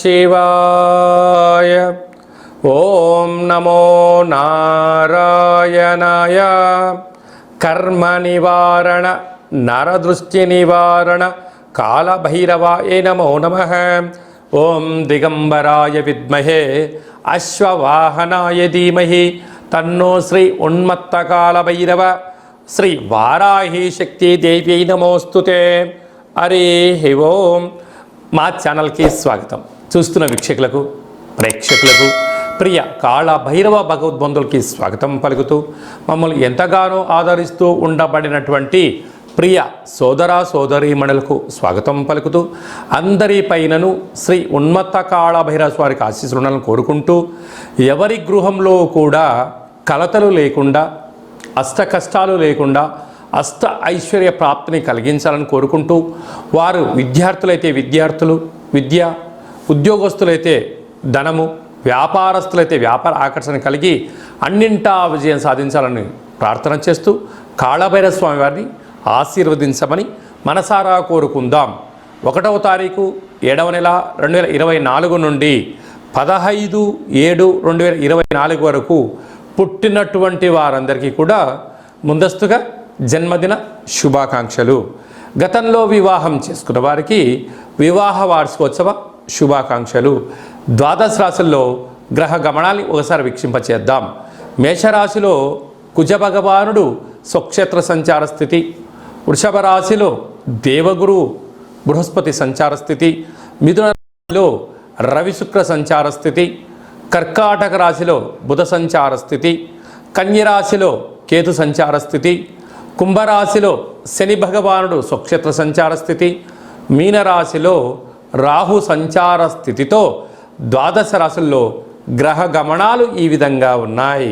శివాయ. ఓం నమో నారాయణాయ. కర్మ నివారణ నరదృష్టి నివారణ కాళభైరవాయ నమో నమః. ఓం దిగంబరాయ విద్మహే అశ్వవాహనాయ ధీమహి తన్నో శ్రీ ఉన్మత్త కాళభైరవ శ్రీ వారాహి శక్తి దేవ్యై నమోస్తుతే. హరి ఓం. మా ఛానల్కి స్వాగతం. చూస్తున్న వీక్షకులకు ప్రేక్షకులకు ప్రియ కాళభైరవ భగవద్బంధులకి స్వాగతం పలుకుతూ మమ్మల్ని ఎంతగానో ఆదరిస్తూ ఉండబడినటువంటి ప్రియ సోదర సోదరీమణులకు స్వాగతం పలుకుతూ అందరి పైనను శ్రీ ఉన్మత్త కాళభైరవ స్వామికి ఆశీస్సులను కోరుకుంటూ ఎవరి గృహంలో కూడా కలతలు లేకుండా అష్ట కష్టాలు లేకుండా అష్ట ఐశ్వర్య ప్రాప్తిని కలిగించాలని కోరుకుంటూ వారు విద్యార్థులైతే విద్యార్థులు విద్య, ఉద్యోగస్తులైతే ధనము, వ్యాపారస్తులైతే వ్యాపార ఆకర్షణ కలిగి అన్నింటా విజయం సాధించాలని ప్రార్థన చేస్తూ కాళభైరవ స్వామి వారిని ఆశీర్వదించమని మనసారా కోరుకుందాం. 1వ తారీఖు 7వ నెల 2024 నుండి 15/7/2024 వరకు పుట్టినటువంటి వారందరికీ కూడా ముందస్తుగా జన్మదిన శుభాకాంక్షలు. గతంలో వివాహం చేసుకున్న వారికి వివాహ వార్షికోత్సవ శుభాకాంక్షలు. ద్వాదశ రాశుల్లో గ్రహ గమనాన్ని ఒకసారి వీక్షింపచేద్దాం. మేషరాశిలో కుజ భగవానుడు స్వక్షేత్ర సంచార స్థితి, వృషభ రాశిలో దేవగురు బృహస్పతి సంచార స్థితి, మిథున రాశిలో రవి శుక్ర సంచార స్థితి, కర్కాటక రాశిలో బుధ సంచార స్థితి, కన్యరాశిలో కేతు సంచార స్థితి, కుంభరాశిలో శని భగవానుడు స్వక్షేత్ర సంచార స్థితి, మీనరాశిలో రాహు సంచార స్థితితో ద్వాదశ రాశుల్లో గ్రహ గమనాలు ఈ విధంగా ఉన్నాయి.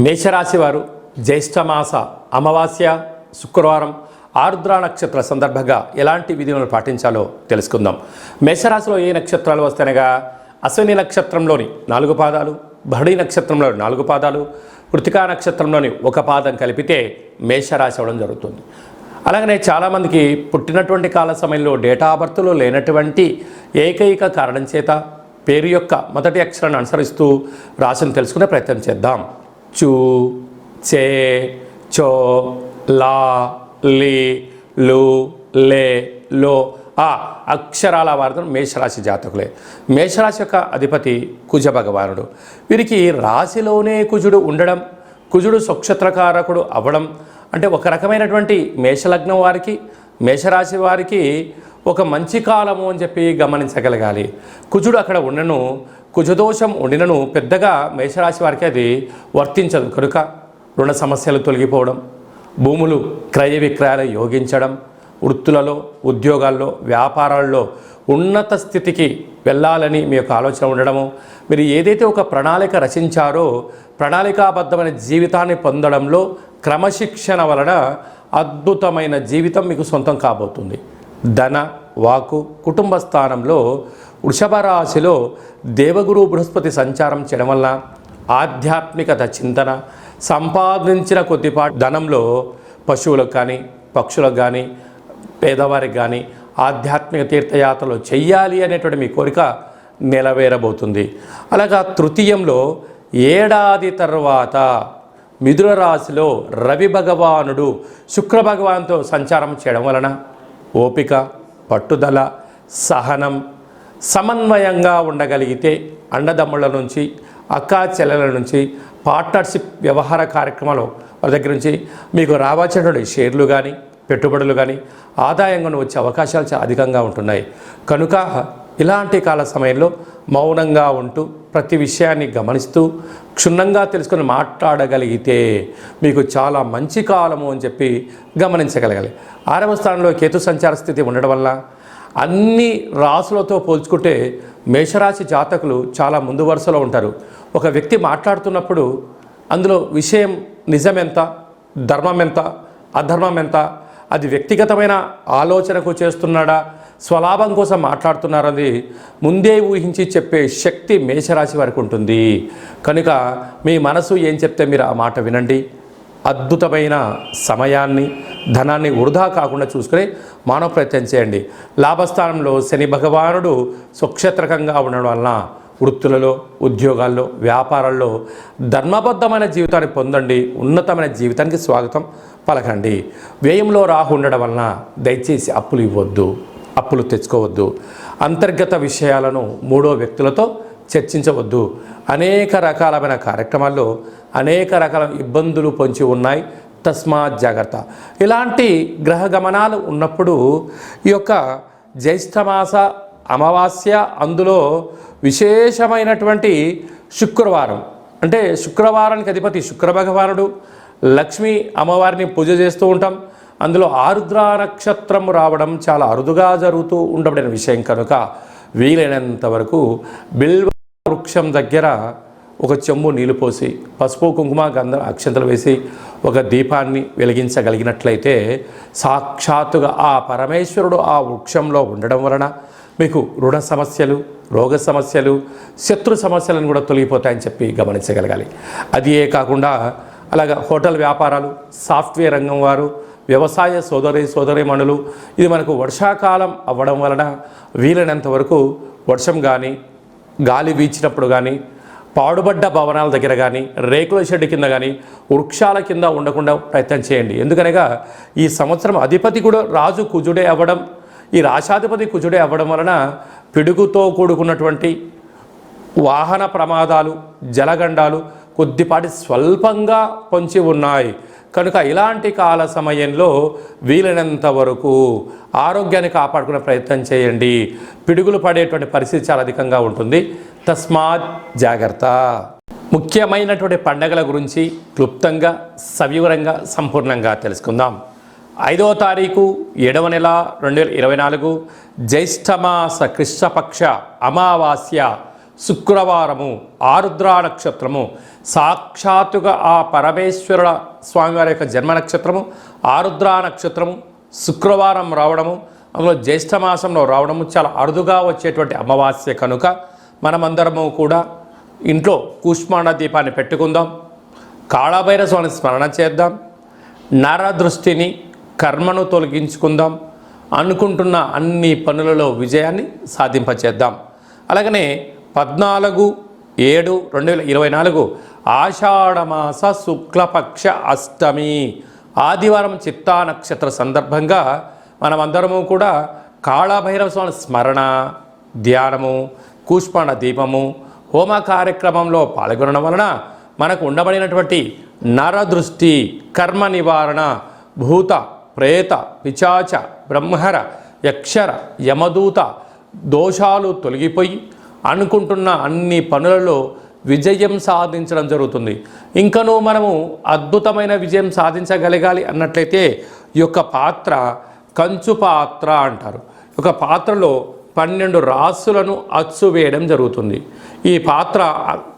మేషరాశి వారు జ్యేష్ఠమాస అమావాస్య శుక్రవారం ఆరుద్ర నక్షత్ర సందర్భంగా ఎలాంటి విధులను పాటించాలో తెలుసుకుందాం. మేషరాశిలో ఏ నక్షత్రాలు వస్తాయనగా అశ్విని నక్షత్రంలోని 4 పాదాలు, భరణి నక్షత్రంలోని 4 పాదాలు, కృతికా నక్షత్రంలోని 1 పాదం కలిపితే మేషరాశి అవ్వడం జరుగుతుంది. అలాగనే చాలామందికి పుట్టినటువంటి కాల సమయంలో డేటా బర్త్లో లేనటువంటి ఏకైక కారణం చేత పేరు యొక్క మొదటి అక్షరాన్ని అనుసరిస్తూ రాశిని తెలుసుకునే ప్రయత్నం చేద్దాం. చూ, చే, చో, లా, లి, లు, లే, లో ఆ అక్షరాల వారు మేషరాశి జాతకులే. మేషరాశి యొక్క అధిపతి కుజ భగవానుడు. వీరికి రాశిలోనే కుజుడు ఉండడం, కుజుడు స్వక్షేత్రకారకుడు అవ్వడం అంటే ఒక రకమైనటువంటి మేషలగ్నం వారికి, మేషరాశి వారికి ఒక మంచి కాలము అని చెప్పి గమనించగలగాలి. కుజుడు అక్కడ ఉండను, కుజదోషం ఉండినను పెద్దగా మేషరాశి వారికి అది వర్తించదు. కనుక రుణ సమస్యలు తొలగిపోవడం, భూములు క్రయ విక్రయాలు యోగించడం, వృత్తులలో, ఉద్యోగాల్లో, వ్యాపారాల్లో ఉన్నత స్థితికి వెళ్ళాలని మీ యొక్క ఆలోచన ఉండడము, మీరు ఏదైతే ఒక ప్రణాళిక రచించారో ప్రణాళికాబద్ధమైన జీవితాన్ని పొందడంలో క్రమశిక్షణ వలన అద్భుతమైన జీవితం మీకు సొంతం కాబోతుంది. ధన, వాకు, కుటుంబ స్థానంలో వృషభ రాశిలో దేవగురు బృహస్పతి సంచారం చేయడం వల్ల ఆధ్యాత్మికత చింతన, సంపాదించిన కొద్దిపాటి ధనంలో పశువులకు కానీ పక్షులకు కానీ పేదవారికి కానీ ఆధ్యాత్మిక తీర్థయాత్రలు చెయ్యాలి అనేటువంటి మీ కోరిక నెరవేరబోతుంది. అలాగా తృతీయంలో ఏడాది తర్వాత మిథున రాశిలో రవి భగవానుడు శుక్ర భగవాన్తో సంచారం చేయడం వలన ఓపిక, పట్టుదల, సహనం, సమన్వయంగా ఉండగలిగితే అన్నదమ్ముల నుంచి, అక్కా చెల్లెల నుంచి, పార్ట్నర్షిప్ వ్యవహార కార్యక్రమాలు వాళ్ళ దగ్గర నుంచి మీకు రావాల్సినటువంటి షేర్లు కానీ పెట్టుబడులు కానీ ఆదాయంగా వచ్చే అవకాశాలు చాలా అధికంగా ఉంటున్నాయి. కనుక ఇలాంటి కాల సమయంలో మౌనంగా ఉంటూ ప్రతి విషయాన్ని గమనిస్తూ క్షుణ్ణంగా తెలుసుకొని మాట్లాడగలిగితే మీకు చాలా మంచి కాలము అని చెప్పి గమనించగలగాలి. 6వ స్థానంలో కేతు సంచార స్థితి ఉండడం వల్ల అన్ని రాసులతో పోల్చుకుంటే మేషరాశి జాతకులు చాలా ముందు వరుసలో ఉంటారు. ఒక వ్యక్తి మాట్లాడుతున్నప్పుడు అందులో విషయం నిజమెంత, ధర్మం ఎంత, అధర్మం ఎంత, అది వ్యక్తిగతమైన ఆలోచనకు చేస్తున్నాడా, స్వలాభం కోసం మాట్లాడుతున్నారని ముందే ఊహించి చెప్పే శక్తి మేషరాశి వారికి ఉంటుంది. కనుక మీ మనసు ఏం చెప్తే మీరు ఆ మాట వినండి. అద్భుతమైన సమయాన్ని ధనాన్ని వృధా కాకుండా చూసుకుని మానవ ప్రయత్నం చేయండి. లాభస్థానంలో శని భగవానుడు స్వక్షేత్రకంగా ఉండడం వలన వృత్తులలో, ఉద్యోగాల్లో, వ్యాపారాల్లో ధర్మబద్ధమైన జీవితాన్ని పొందండి. ఉన్నతమైన జీవితానికి స్వాగతం పలకండి. వ్యయంలో రాహు ఉండడం వలన దయచేసి అప్పులు ఇవ్వద్దు, అప్పులు తెచ్చుకోవద్దు. అంతర్గత విషయాలను మూడో వ్యక్తులతో చర్చించవద్దు. అనేక రకాలమైన కార్యక్రమాల్లో అనేక రకాల ఇబ్బందులు పొంచి ఉన్నాయి. తస్మాత్ జాగ్రత్త. ఇలాంటి గ్రహ గమనాలు ఉన్నప్పుడు ఈ యొక్క జ్యేష్ఠమాస అమావాస్య, అందులో విశేషమైనటువంటి శుక్రవారం, అంటే శుక్రవారానికి అధిపతి శుక్ర భగవానుడు, లక్ష్మీ అమ్మవారిని పూజ చేస్తూ ఉంటాం. అందులో ఆరుద్ర నక్షత్రం రావడం చాలా అరుదుగా జరుగుతూ ఉండబడిన విషయం కనుక వీలైనంత వరకు బిల్వ వృక్షం దగ్గర ఒక చెంబు నీళ్లు పోసి పసుపు కుంకుమ గంధం అక్షంతలు వేసి ఒక దీపాన్ని వెలిగించగలిగినట్లయితే సాక్షాత్తుగా ఆ పరమేశ్వరుడు ఆ వృక్షంలో ఉండడం వలన మీకు రుణ సమస్యలు, రోగ సమస్యలు, శత్రు సమస్యలను కూడా తొలగిపోతాయని చెప్పి గమనించగలగాలి. అది ఏ కాకుండా అలాగా హోటల్ వ్యాపారాలు, సాఫ్ట్వేర్ రంగం వారు, వ్యవసాయ సోదరీమణులు, ఇది మనకు వర్షాకాలం అవ్వడం వలన వీలైనంత వరకు వర్షం కానీ, గాలి వీచినప్పుడు కానీ, పాడుబడ్డ భవనాల దగ్గర కానీ, రేకుల షెడ్ కింద కానీ, వృక్షాల కింద ఉండకుండా ప్రయత్నం చేయండి. ఎందుకనగా ఈ సంవత్సరం అధిపతి కూడా రాజు కుజుడే అవ్వడం, ఈ రాశాధిపతి కుజుడే అవ్వడం వలన పిడుగుతో కూడుకున్నటువంటి వాహన ప్రమాదాలు, జలగండాలు కొద్దిపాటి స్వల్పంగా పొంచి ఉన్నాయి. కనుక ఇలాంటి కాల సమయంలో వీలైనంత వరకు ఆరోగ్యాన్ని కాపాడుకునే ప్రయత్నం చేయండి. పిడుగులు పడేటువంటి పరిస్థితి చాలా అధికంగా ఉంటుంది. తస్మాత్ జాగ్రత్త. ముఖ్యమైనటువంటి పండగల గురించి క్లుప్తంగా, సవివరంగా, సంపూర్ణంగా తెలుసుకుందాం. 5వ తారీఖు 7వ నెల 2024 జ్యేష్ఠమాస కృష్ణపక్ష అమావాస్య శుక్రవారము, ఆరుద్ర నక్షత్రము, సాక్షాత్తుగా ఆ పరమేశ్వరుల స్వామివారి యొక్క జన్మ నక్షత్రము ఆరుద్ర నక్షత్రము శుక్రవారం రావడము, అందులో జ్యేష్ఠమాసంలో రావడము చాలా అరుదుగా వచ్చేటువంటి అమావాస్య కనుక మనమందరము కూడా ఇంట్లో కూష్మాండ దీపాన్ని పెట్టుకుందాం. కాళభైరవ స్వామిని స్మరణ చేద్దాం. నరదృష్టిని, కర్మను తొలగించుకుందాం. అనుకుంటున్న అన్ని పనులలో విజయాన్ని సాధింపచేద్దాం. అలాగనే 14/7/2024 ఆషాఢమాస శుక్లపక్ష అష్టమి ఆదివారం చిత్తా నక్షత్ర సందర్భంగా మనమందరము కూడా కాళభైరవ స్వామి స్మరణ, ధ్యానము, కూష్మాండ దీపము, హోమ కార్యక్రమంలో పాల్గొనడం వలన మనకు ఉండబడినటువంటి నరదృష్టి, కర్మ నివారణ, భూత, ప్రేత, పిశాచ, బ్రహ్మర, యక్షర, యమదూత దోషాలు తొలగిపోయి అనుకుంటున్న అన్ని పనులలో విజయం సాధించడం జరుగుతుంది. ఇంకనూ మనము అద్భుతమైన విజయం సాధించగలగాలి అన్నట్లయితే ఈ యొక్క పాత్ర కంచు పాత్ర అంటారు. ఒక పాత్రలో 12 రాసులను అచ్చు వేయడం జరుగుతుంది. ఈ పాత్ర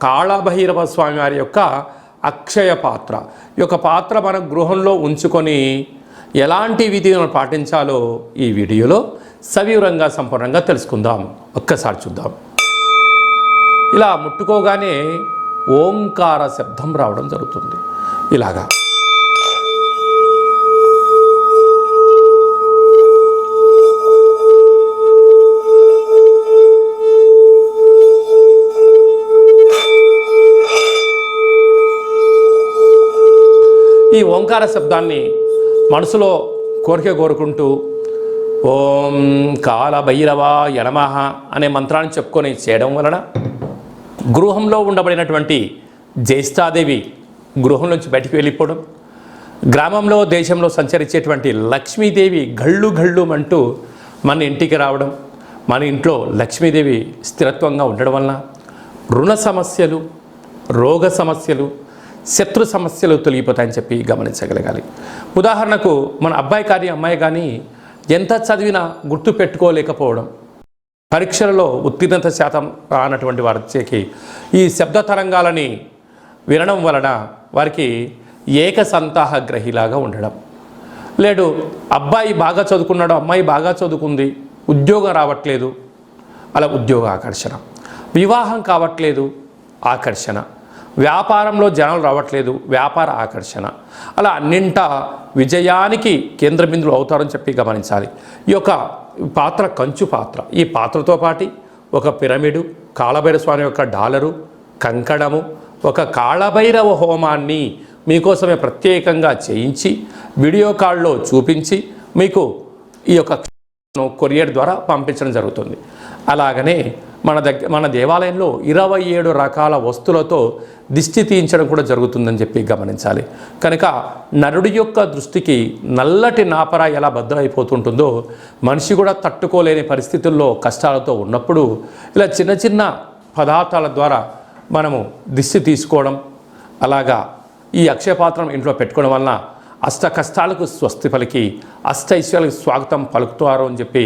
కాళభైరవ స్వామి వారి యొక్క అక్షయ పాత్ర. ఈ యొక్క పాత్ర మన గృహంలో ఉంచుకొని ఎలాంటి విధిని పాటించాలో ఈ వీడియోలో సవివరంగా సంపూర్ణంగా తెలుసుకుందాం. ఒక్కసారి చూద్దాం. ఇలా ముట్టుకోగానే ఓంకార శబ్దం రావడం జరుగుతుంది. ఇలాగా ఈ ఓంకార శబ్దాన్ని మనసులో కోరుకుంటూ ఓం కాళభైరవాయ నమః అనే మంత్రాన్ని చెప్పుకొని చేయడం వలన గృహంలో ఉండబడినటువంటి జ్యేష్ఠాదేవి గృహం నుంచి బయటికి వెళ్ళిపోవడం, గ్రామంలో, దేశంలో సంచరించేటువంటి లక్ష్మీదేవి గళ్ళు అంటూ మన ఇంటికి రావడం, మన ఇంట్లో లక్ష్మీదేవి స్థిరత్వంగా ఉండడం వలన రుణ సమస్యలు, రోగ సమస్యలు, శత్రు సమస్యలు తొలగిపోతాయని చెప్పి గమనించగలగాలి. ఉదాహరణకు మన అబ్బాయి కానీ అమ్మాయి కానీ ఎంత చదివినా గుర్తు పెట్టుకోలేకపోవడం, పరీక్షలలో ఉత్తీర్ణత శాతం రానటువంటి వారికి ఈ శబ్ద తరంగాలని వినడం వలన వారికి ఏకసంతాహ గ్రహిలాగా ఉండడం, లేడు అబ్బాయి బాగా చదువుకున్నాడు, అమ్మాయి బాగా చదువుకుంది, ఉద్యోగం రావట్లేదు, అలా ఉద్యోగ ఆకర్షణ, వివాహం కావట్లేదు ఆకర్షణ, వ్యాపారంలో జనాలు రావట్లేదు, వ్యాపార ఆకర్షణ, అలా అన్నింటా విజయానికి కేంద్ర బిందువులు అవుతారని చెప్పి గమనించాలి. ఈ యొక్క పాత్ర కంచు పాత్ర. ఈ పాత్రతో పాటు ఒక పిరమిడు, కాళభైరవ స్వామి యొక్క డాలరు, కంకణము, ఒక కాళభైరవ హోమాన్ని మీకోసమే ప్రత్యేకంగా చేయించి వీడియో కాల్లో చూపించి మీకు ఈ యొక్క కొరియర్ ద్వారా పంపించడం జరుగుతుంది. అలాగనే మన దేవాలయంలో 27 రకాల వస్తువులతో దిష్టి తీయించడం కూడా జరుగుతుందని చెప్పి గమనించాలి. కనుక నరుడి యొక్క దృష్టికి నల్లటి నాపర ఎలా బద్దలైపోతుంటుందో మనిషి కూడా తట్టుకోలేని పరిస్థితుల్లో కష్టాలతో ఉన్నప్పుడు ఇలా చిన్న చిన్న పదార్థాల ద్వారా మనము దిష్టి తీసుకోవడం, అలాగా ఈ అక్షయపాత్రం ఇంట్లో పెట్టుకోవడం వలన అష్ట కష్టాలకు స్వస్తి పలికి అష్ట ఐశ్వర్యాలకు స్వాగతం పలుకుతారు అని చెప్పి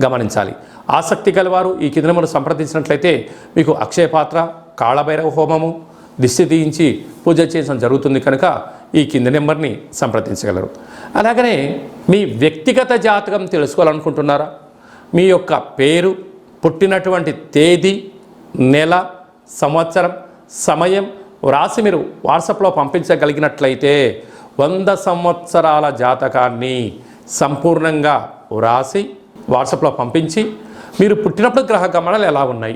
గమనించాలి. ఆసక్తి గలవారు ఈ కింద నెంబర్ను సంప్రదించినట్లయితే మీకు అక్షయపాత్ర, కాళభైరవ హోమము, దిష్టి తీయించి పూజ చేయడం జరుగుతుంది. కనుక ఈ కింద నెంబర్ని సంప్రదించగలరు. అలాగనే మీ వ్యక్తిగత జాతకం తెలుసుకోవాలనుకుంటున్నారా? మీ యొక్క పేరు, పుట్టినటువంటి తేదీ, నెల, సంవత్సరం, సమయం వ్రాసి మీరు వాట్సాప్లో పంపించగలిగినట్లయితే 100 సంవత్సరాల జాతకాన్ని సంపూర్ణంగా వ్రాసి వాట్సాప్లో పంపించి మీరు పుట్టినప్పుడు గ్రహ గమనాలు ఎలా ఉన్నాయి,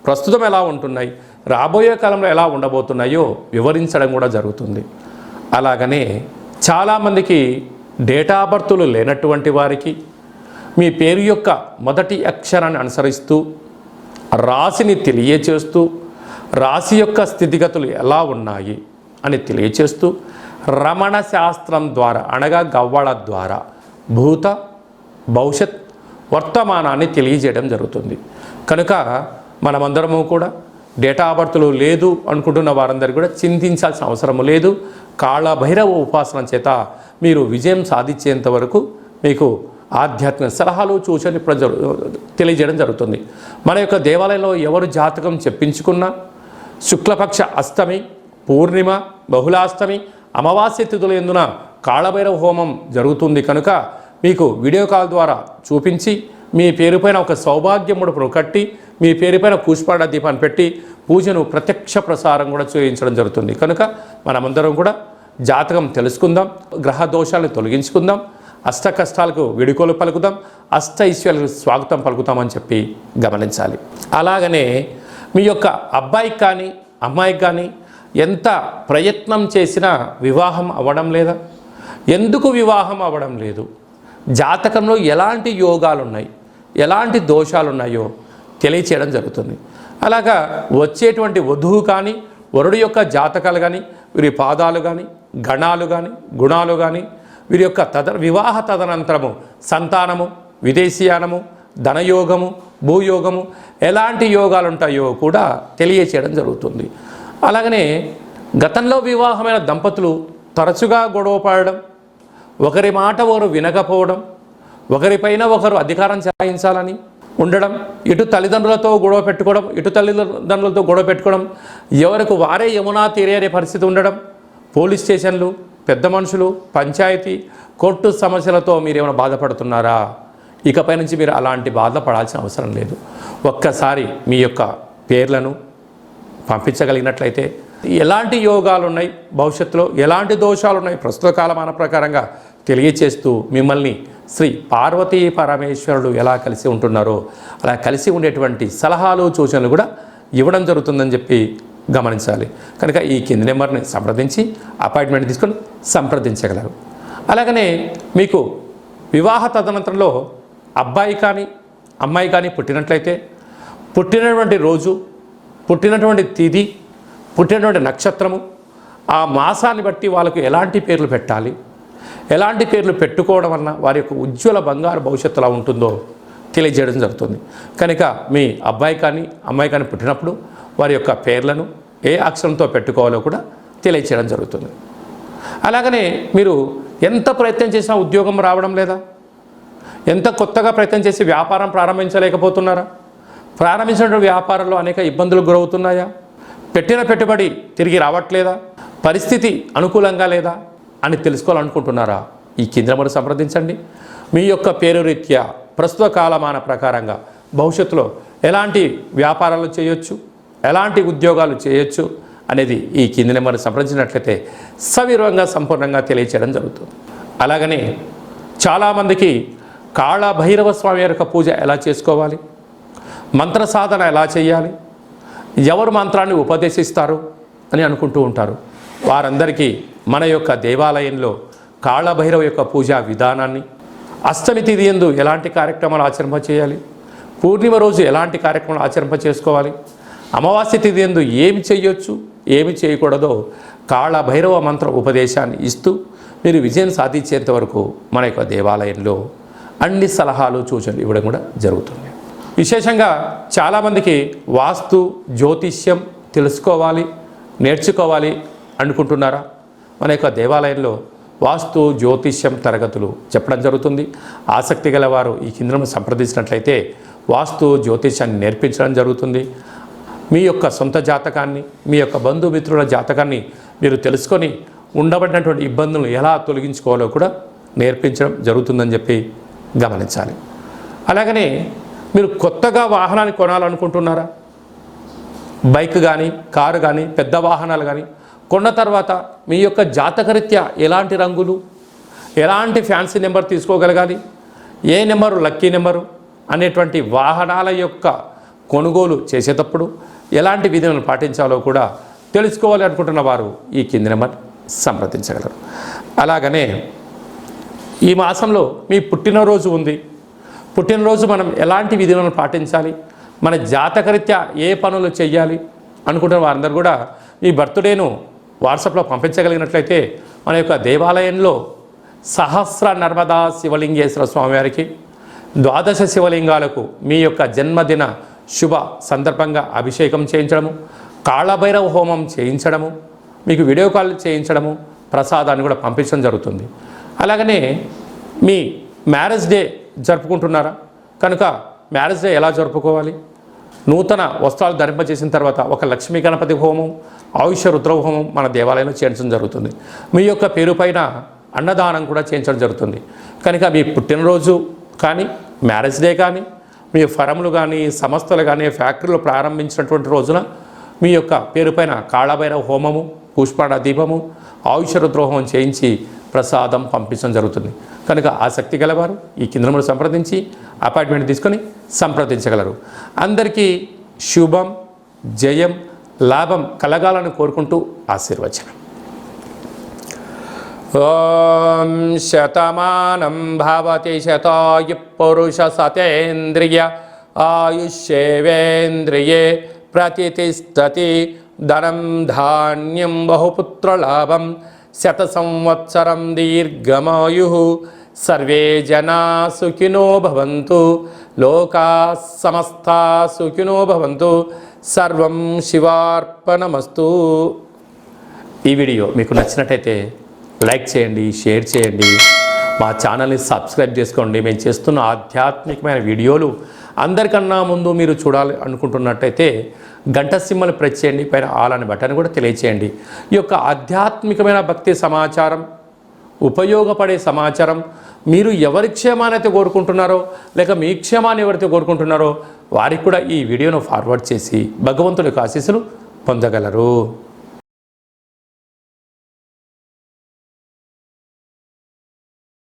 ప్రస్తుతం ఎలా ఉంటున్నాయి, రాబోయే కాలంలో ఎలా ఉండబోతున్నాయో వివరించడం కూడా జరుగుతుంది. అలాగనే చాలామందికి డేటా బర్తులు లేనటువంటి వారికి మీ పేరు యొక్క మొదటి అక్షరాన్ని అనుసరిస్తూ రాశిని తెలియచేస్తూ రాశి యొక్క స్థితిగతులు ఎలా ఉన్నాయి అని తెలియచేస్తూ రమణ శాస్త్రం ద్వారా అనగా గవ్వళ ద్వారా భూత భవిష్యత్ వర్తమానాన్ని తెలియజేయడం జరుగుతుంది. కనుక మనమందరము కూడా డేటా బర్తులు లేదు అనుకుంటున్న వారందరూ కూడా చింతించాల్సిన అవసరం లేదు. కాళభైరవ ఉపాసన చేత మీరు విజయం సాధించేంత వరకు మీకు ఆధ్యాత్మిక సలహాలు సూచనలు తెలియజేయడం జరుగుతుంది. మన యొక్క దేవాలయంలో ఎవరు జాతకం చెప్పించుకున్నా శుక్లపక్ష అష్టమి, పూర్ణిమ, బహుళాష్టమి, అమావాస్య తిథుల యందున కాళభైరవ హోమం జరుగుతుంది. కనుక మీకు వీడియో కాల్ ద్వారా చూపించి మీ పేరుపైన ఒక సౌభాగ్య ముడుపును కట్టి మీ పేరుపైన కూష్పాడ దీపాన్ని పెట్టి పూజను ప్రత్యక్ష ప్రసారం కూడా చేయించడం జరుగుతుంది. కనుక మనమందరం కూడా జాతకం తెలుసుకుందాం, గ్రహ దోషాలను తొలగించుకుందాం, అష్ట కష్టాలకు విడుకోలు పలుకుదాం, అష్ట ఐశ్వర్యాలకు స్వాగతం పలుకుతామని చెప్పి గమనించాలి. అలాగనే మీ యొక్క అబ్బాయికి కానీ అమ్మాయికి కానీ ఎంత ప్రయత్నం చేసినా వివాహం అవ్వడం లేదా? ఎందుకు వివాహం అవ్వడం లేదు? జాతకంలో ఎలాంటి యోగాలు ఉన్నాయి, ఎలాంటి దోషాలు ఉన్నాయో తెలియచేయడం జరుగుతుంది. అలాగా వచ్చేటువంటి వధువు కానీ వరుడు యొక్క జాతకాలు కానీ వీరి పాదాలు కానీ గణాలు కానీ గుణాలు కానీ వీరి యొక్క వివాహ తదనంతరము సంతానము, విదేశీయానము, ధనయోగము, భూయోగము ఎలాంటి యోగాలు ఉంటాయో కూడా తెలియచేయడం జరుగుతుంది. అలాగనే గతంలో వివాహమైన దంపతులు తరచుగా గొడవ పడడం, ఒకరి మాట ఒకరు వినకపోవడం, ఒకరిపైన ఒకరు అధికారం చెలాయించాలని ఉండడం, ఇటు తల్లిదండ్రులతో గొడవ పెట్టుకోవడం, ఇటు తల్లిదండ్రులతో గొడవ పెట్టుకోవడం, ఎవరికి వారే యమునా తీరే పరిస్థితి ఉండడం, పోలీస్ స్టేషన్లు, పెద్ద మనుషులు, పంచాయతీ, కోర్టు సమస్యలతో మీరేమైనా బాధపడుతున్నారా? ఇకపై నుంచి మీరు అలాంటి బాధపడాల్సిన అవసరం లేదు. ఒక్కసారి మీ యొక్క పేర్లను పంపించగలిగినట్లయితే ఎలాంటి యోగాలు ఉన్నాయి, భవిష్యత్తులో ఎలాంటి దోషాలు ఉన్నాయి ప్రస్తుత కాలమాన ప్రకారంగా తెలియచేస్తూ మిమ్మల్ని శ్రీ పార్వతీ పరమేశ్వరుడు ఎలా కలిసి ఉంటున్నారో అలా కలిసి ఉండేటువంటి సలహాలు సూచనలు కూడా ఇవ్వడం జరుగుతుందని చెప్పి గమనించాలి. కనుక ఈ కింది నెంబర్ని సంప్రదించి అపాయింట్మెంట్ తీసుకొని సంప్రదించగలరు. అలాగనే మీకు వివాహ తదనంతరంలో అబ్బాయి కానీ అమ్మాయి కానీ పుట్టినట్లయితే పుట్టినటువంటి రోజు, పుట్టినటువంటి తిథి, పుట్టినటువంటి నక్షత్రము, ఆ మాసాన్ని బట్టి వాళ్ళకు ఎలాంటి పేర్లు పెట్టాలి, ఎలాంటి పేర్లు పెట్టుకోవడం వలన వారి యొక్క ఉజ్వల బంగారు భవిష్యత్తు ఎలా ఉంటుందో తెలియజేయడం జరుగుతుంది. కనుక మీ అబ్బాయి కానీ అమ్మాయి కానీ పుట్టినప్పుడు వారి యొక్క పేర్లను ఏ అక్షరంతో పెట్టుకోవాలో కూడా తెలియచేయడం జరుగుతుంది. అలాగనే మీరు ఎంత ప్రయత్నం చేసినా ఉద్యోగం రావడం లేదా? ఎంత కొత్తగా ప్రయత్నం చేసి వ్యాపారం ప్రారంభించలేకపోతున్నారా? ప్రారంభించినటువంటి వ్యాపారంలో అనేక ఇబ్బందులకు గురవుతున్నాయా? పెట్టిన పెట్టుబడి తిరిగి రావట్లేదా? పరిస్థితి అనుకూలంగా లేదా అని తెలుసుకోవాలనుకుంటున్నారా? ఈ కింద నెంబర్ సంప్రదించండి. మీ యొక్క పేరు రీత్యా ప్రస్తుత కాలమాన ప్రకారంగా భవిష్యత్తులో ఎలాంటి వ్యాపారాలు చేయొచ్చు, ఎలాంటి ఉద్యోగాలు చేయొచ్చు అనేది ఈ కింది నెంబర్ని సంప్రదించినట్లయితే సవివరంగా సంపూర్ణంగా తెలియచేయడం జరుగుతుంది. అలాగనే చాలామందికి కాళభైరవ స్వామి యొక్క పూజ ఎలా చేసుకోవాలి, మంత్ర సాధన ఎలా చేయాలి, ఎవరు మంత్రాన్ని ఉపదేశిస్తారు అని అనుకుంటూ ఉంటారు. వారందరికీ మన యొక్క దేవాలయంలో కాళభైరవ యొక్క పూజా విధానాన్ని, అష్టమి తిథి యందు ఎలాంటి కార్యక్రమాలు ఆచరింప చేయాలి, పూర్ణిమ రోజు ఎలాంటి కార్యక్రమాలు ఆచరింప చేసుకోవాలి, అమావాస్య తిథి యందు ఏమి చేయొచ్చు ఏమి చేయకూడదో కాళభైరవ మంత్ర ఉపదేశాన్ని ఇస్తూ మీరు విజయం సాధించేంత వరకు మన యొక్క దేవాలయంలో అన్ని సలహాలు సూచనలు ఇవ్వడం కూడా జరుగుతుంది. విశేషంగా చాలామందికి వాస్తు జ్యోతిష్యం తెలుసుకోవాలి, నేర్చుకోవాలి అనుకుంటున్నారా? మన యొక్క దేవాలయంలో వాస్తు జ్యోతిష్యం తరగతులు చెప్పడం జరుగుతుంది. ఆసక్తి గల వారు ఈ కింద సంప్రదించినట్లయితే వాస్తు జ్యోతిష్యాన్ని నేర్పించడం జరుగుతుంది. మీ యొక్క సొంత జాతకాన్ని, మీ యొక్క బంధుమిత్రుల జాతకాన్ని మీరు తెలుసుకొని ఉండబడినటువంటి ఇబ్బందులను ఎలా తొలగించుకోవాలో కూడా నేర్పించడం జరుగుతుందని చెప్పి గమనించాలి. అలాగనే మీరు కొత్తగా వాహనాన్ని కొనాలనుకుంటున్నారా? బైక్ కానీ, కారు కానీ, పెద్ద వాహనాలు కానీ కొన్న తర్వాత మీ యొక్క జాతకరీత్యా ఎలాంటి రంగులు, ఎలాంటి ఫ్యాన్సీ నెంబర్ తీసుకోగలగాలి, ఏ నెంబరు లక్కీ నెంబరు అనేటువంటి వాహనాల యొక్క కొనుగోలు చేసేటప్పుడు ఎలాంటి విధులను పాటించాలో కూడా తెలుసుకోవాలి అనుకుంటున్న వారు ఈ కింది నెంబర్ సంప్రదించగలరు. అలాగనే ఈ మాసంలో మీ పుట్టినరోజు ఉంది. పుట్టినరోజు మనం ఎలాంటి విధులను పాటించాలి, మన జాతకరీత్యా ఏ పనులు చేయాలి అనుకుంటున్న వారందరూ కూడా ఈ బర్త్డేను వాట్సాప్లో పంపించగలిగినట్లయితే మన యొక్క దేవాలయంలో సహస్ర నర్మదా శివలింగేశ్వర స్వామివారికి 12 శివలింగాలకు మీ యొక్క జన్మదిన శుభ సందర్భంగా అభిషేకం చేయించడము, కాళభైరవ హోమం చేయించడము, మీకు వీడియో కాల్ చేయించడము, ప్రసాదాన్ని కూడా పంపించడం జరుగుతుంది. అలాగనే మీ మ్యారేజ్ డే జరుపుకుంటున్నారా? కనుక మ్యారేజ్ డే ఎలా జరుపుకోవాలి? నూతన వస్త్రాలు ధరింపజేసిన తర్వాత ఒక లక్ష్మీ గణపతి హోమం, ఆయుష రుద్ర హోమం మన దేవాలయంలో చేయించడం జరుగుతుంది. మీ యొక్క పేరు పైన అన్నదానం కూడా చేయించడం జరుగుతుంది. కనుక మీ పుట్టినరోజు కానీ, మ్యారేజ్ డే కానీ, మీ ఫరములు కానీ, సంస్థలు కానీ, ఫ్యాక్టరీలు ప్రారంభించినటువంటి రోజున మీ యొక్క పేరు పైన కాళభైరవ హోమము, పుష్పాడ దీపము, ఆయుష రుద్ర హోమం చేయించి ప్రసాదం పంపించడం జరుగుతుంది. కనుక ఆసక్తి గలవారు ఈ కింద సంప్రదించి అపాయింట్మెంట్ తీసుకొని సంప్రదించగలరు. అందరికీ శుభం, జయం, లాభం కలగాలని కోరుకుంటూ ఆశీర్వచనం. ఓం శతమానం భవతి శతాయు పురుష సతేంద్రియ ఆయుష్యేవేంద్రియే ప్రతిష్టతి ధనం ధాన్యం బహుపుత్రలాభం శత సంవత్సరం దీర్ఘమాయు సర్వే జనా సుఖినో భవంతు లోకా సమస్తా సుఖినో భవంతు సర్వం శివార్పణమస్తు. ఈ వీడియో మీకు నచ్చినట్టయితే లైక్ చేయండి, షేర్ చేయండి, మా ఛానల్ని సబ్స్క్రైబ్ చేసుకోండి. మేము చేస్తున్న ఆధ్యాత్మికమైన వీడియోలు అందరికన్నా ముందు మీరు చూడాలి అనుకుంటున్నట్టయితే గంట సింబల్ ప్రెస్ చేయండి, పైన ఆల్ అనే బటన్ కూడా తెలియచేయండి. ఈ యొక్క ఆధ్యాత్మికమైన భక్తి సమాచారం, ఉపయోగపడే సమాచారం మీరు ఎవరి క్షేమాన్ని అయితే కోరుకుంటున్నారో, లేక మీ క్షేమాన్ని ఎవరైతే కోరుకుంటున్నారో వారికి కూడా ఈ వీడియోను ఫార్వర్డ్ చేసి భగవంతుడి యొక్క ఆశీస్సులు పొందగలరు.